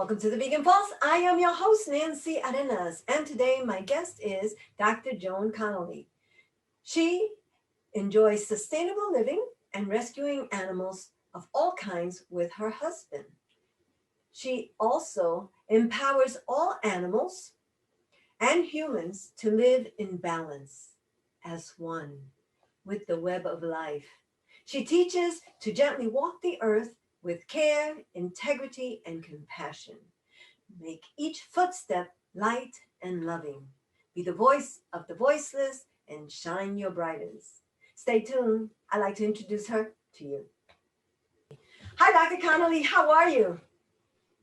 Welcome to the Vegan Pulse. I am your host, Nancy Arenas, and today my guest is Dr. Joan Connolly. She enjoys sustainable living and rescuing animals of all kinds with her husband. She also empowers all animals and humans to live in balance as one with the web of life. She teaches to gently walk the earth with care, integrity, and compassion. Make each footstep light and loving. Be the voice of the voiceless and shine your brightest. Stay tuned. I'd like to introduce her to you. Hi, Dr. Connolly. How are you?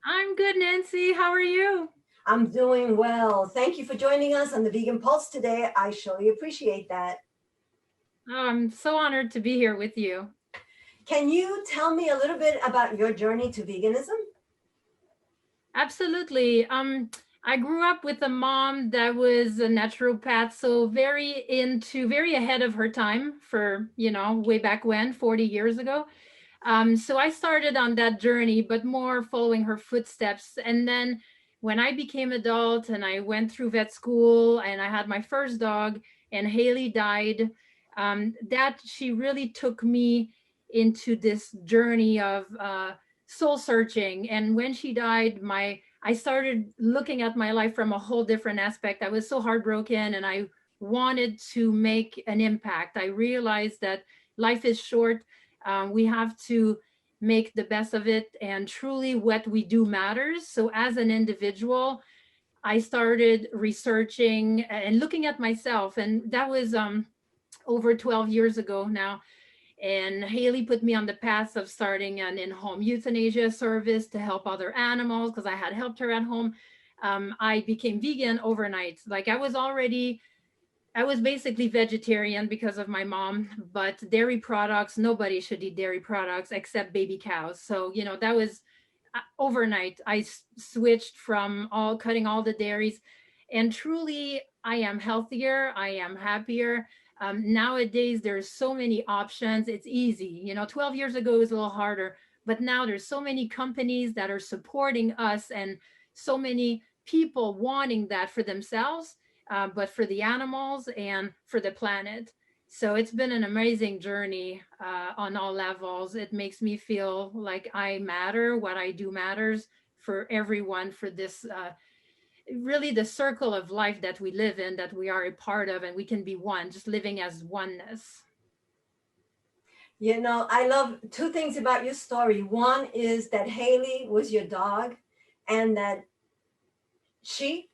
I'm good, Nancy. How are you? I'm doing well. Thank you for joining us on the Vegan Pulse today. I surely appreciate that. Oh, I'm so honored to be here with you. Can you tell me a little bit about your journey to veganism? Absolutely. I grew up with a mom that was a naturopath, so very ahead of her time for, way back when, 40 years ago. So I started on that journey, but more following her footsteps. And then when I became adult and I went through vet school and I had my first dog and Haley died, that she really took me into this journey of soul searching. And when she died, I started looking at my life from a whole different aspect. I was so heartbroken and I wanted to make an impact. I realized that life is short. We have to make the best of it, and truly what we do matters. So as an individual, I started researching and looking at myself, and that was over 12 years ago now. And Haley put me on the path of starting an in-home euthanasia service to help other animals because I had helped her at home. I became vegan overnight. Like I was basically vegetarian because of my mom, but dairy products, nobody should eat dairy products except baby cows. So, that was overnight. Switched from all cutting all the dairies, and truly, I am healthier. I am happier. Nowadays, there's so many options. It's easy. 12 years ago it was a little harder, but now there's so many companies that are supporting us and so many people wanting that for themselves, but for the animals and for the planet. So it's been an amazing journey on all levels. It makes me feel like I matter. What I do matters for everyone, for this really the circle of life that we live in, that we are a part of, and we can be one, just living as oneness. I love two things about your story. One is that Haley was your dog and that she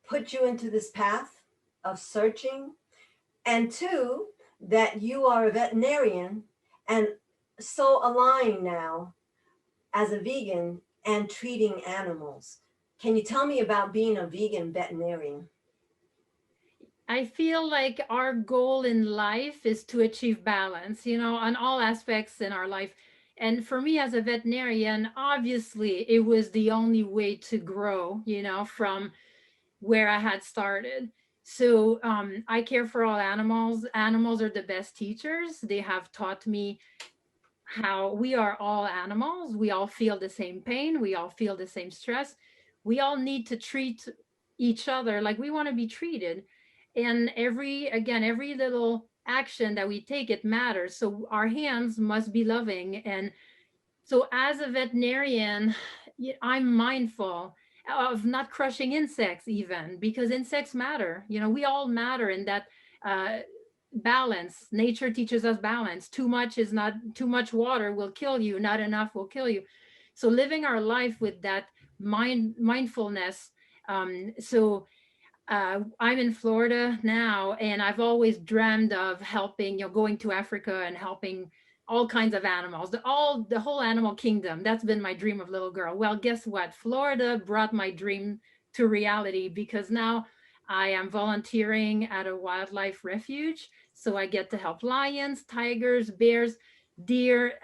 put you into this path of searching. And two, that you are a veterinarian and so aligned now as a vegan and treating animals. Can you tell me about being a vegan veterinarian? I feel like our goal in life is to achieve balance, on all aspects in our life. And for me as a veterinarian, obviously it was the only way to grow, from where I had started. So I care for all animals. Animals are the best teachers. They have taught me how we are all animals. We all feel the same pain. We all feel the same stress. We all need to treat each other like we want to be treated. And every little action that we take, it matters. So our hands must be loving. And so as a veterinarian, I'm mindful of not crushing insects even, because insects matter. We all matter in that uh, balance. Nature teaches us balance. Too much water will kill you, not enough will kill you. So living our life with that mindfulness. I'm in Florida now, and I've always dreamed of helping, going to Africa and helping all kinds of animals, the whole animal kingdom. That's been my dream of little girl. Well, guess what? Florida brought my dream to reality, because now I am volunteering at a wildlife refuge. So I get to help lions, tigers, bears, deer.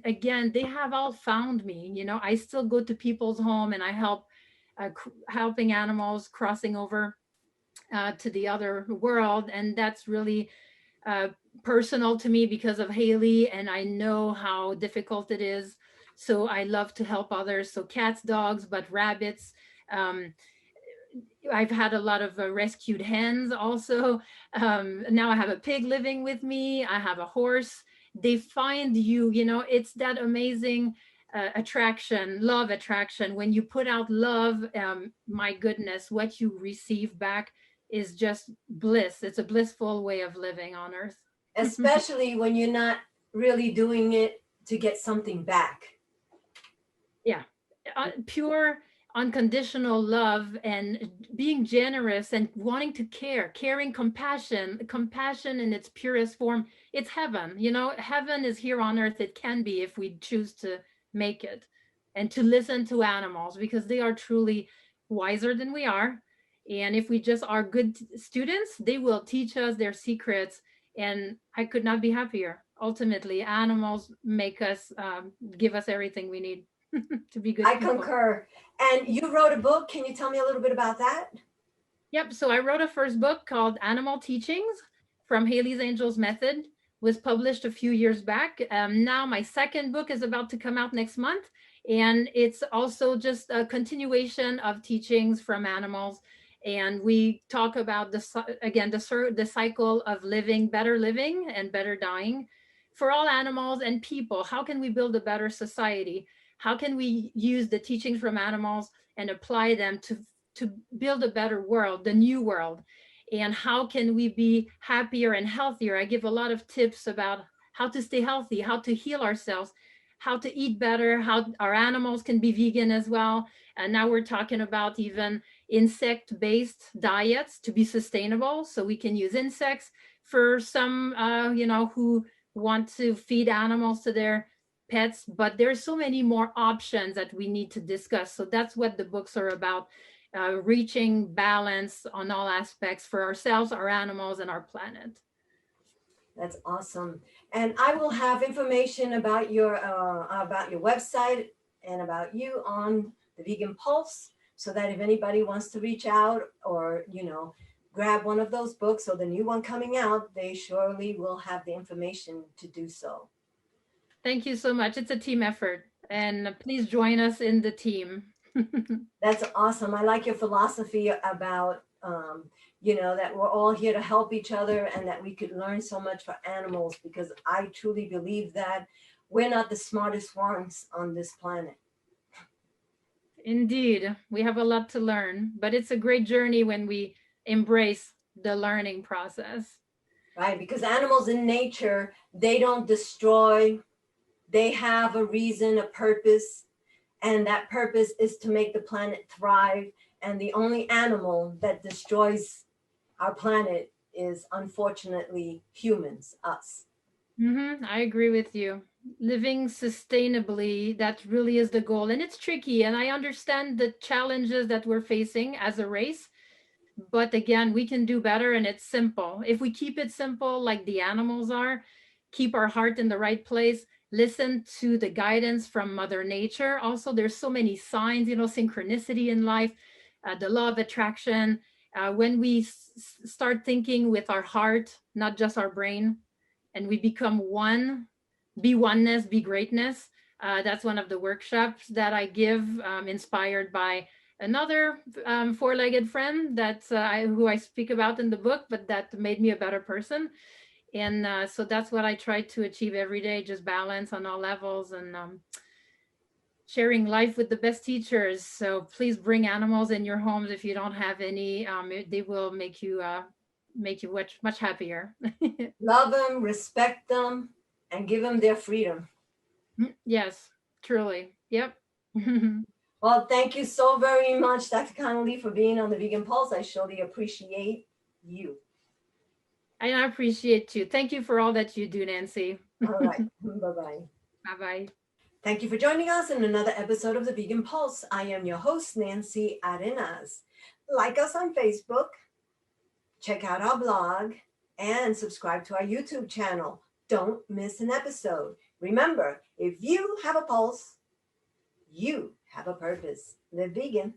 Again, they have all found me. I still go to people's home and I help helping animals crossing over to the other world. And that's really uh, personal to me because of Haley. And I know how difficult it is So I love to help others. So cats, dogs, but rabbits. Um, I've had a lot of rescued hens also. Now I have a pig living with me. I have a horse. They find you, it's that amazing attraction, love attraction. When you put out love, my goodness, what you receive back is just bliss. It's a blissful way of living on earth. Especially when you're not really doing it to get something back. Yeah. Pure unconditional love and being generous and wanting to care, caring, compassion in its purest form. It's heaven. Heaven is here on earth. It can be if we choose to make it, and to listen to animals because they are truly wiser than we are. And if we just are good students, they will teach us their secrets. And I could not be happier. Ultimately, animals make us, give us everything we need to be good I people. concur. And you wrote a book. Can you tell me a little bit about that? Yep. So I wrote a first book called Animal Teachings from Haley's Angels Method. Was published a few years back. Now my second book is about to come out next month, and it's also just a continuation of teachings from animals. And we talk about again the cycle of living and better dying for all animals and people. How can we build a better society? How can we use the teachings from animals and apply them to build a better world, the new world? And how can we be happier and healthier? I give a lot of tips about how to stay healthy, how to heal ourselves, how to eat better, how our animals can be vegan as well. And now we're talking about even insect based diets to be sustainable. So we can use insects for some, who want to feed animals to their pets, but there's so many more options that we need to discuss. So that's what the books are about, reaching balance on all aspects for ourselves, our animals, and our planet. That's awesome. And I will have information about your website and about you on the Vegan Pulse, so that if anybody wants to reach out or grab one of those books or the new one coming out, they surely will have the information to do so. Thank you so much. It's a team effort, and please join us in the team. That's awesome. I like your philosophy about that we're all here to help each other and that we could learn so much for animals, because I truly believe that we're not the smartest ones on this planet. Indeed, we have a lot to learn, but it's a great journey when we embrace the learning process. Right? Because animals in nature, they don't destroy, they have a reason, a purpose, and that purpose is to make the planet thrive. And the only animal that destroys our planet is unfortunately humans, us. I agree with you. Living sustainably, that really is the goal. And it's tricky. And I understand the challenges that we're facing as a race. But again, we can do better, and it's simple. If we keep it simple, like the animals are, keep our heart in the right place, listen to the guidance from Mother Nature. Also, there's so many signs, synchronicity in life, the law of attraction. When we start thinking with our heart, not just our brain, and we become one, be oneness, be greatness. That's one of the workshops that I give, inspired by another four-legged friend who I speak about in the book, but that made me a better person. And so that's what I try to achieve every day, just balance on all levels, and sharing life with the best teachers. So please bring animals in your homes if you don't have any. They will make you much happier. Love them, respect them, and give them their freedom. Yes, truly. Yep. Well, thank you so very much, Dr. Connolly, for being on the Vegan Pulse. I surely appreciate you. I appreciate you. Thank you for all that you do, Nancy. All right. Bye-bye. Bye bye. Thank you for joining us in another episode of the Vegan Pulse. I am your host, Nancy Arenas. Like us on Facebook, check out our blog, and subscribe to our YouTube channel. Don't miss an episode. Remember, if you have a pulse, you have a purpose. Live vegan.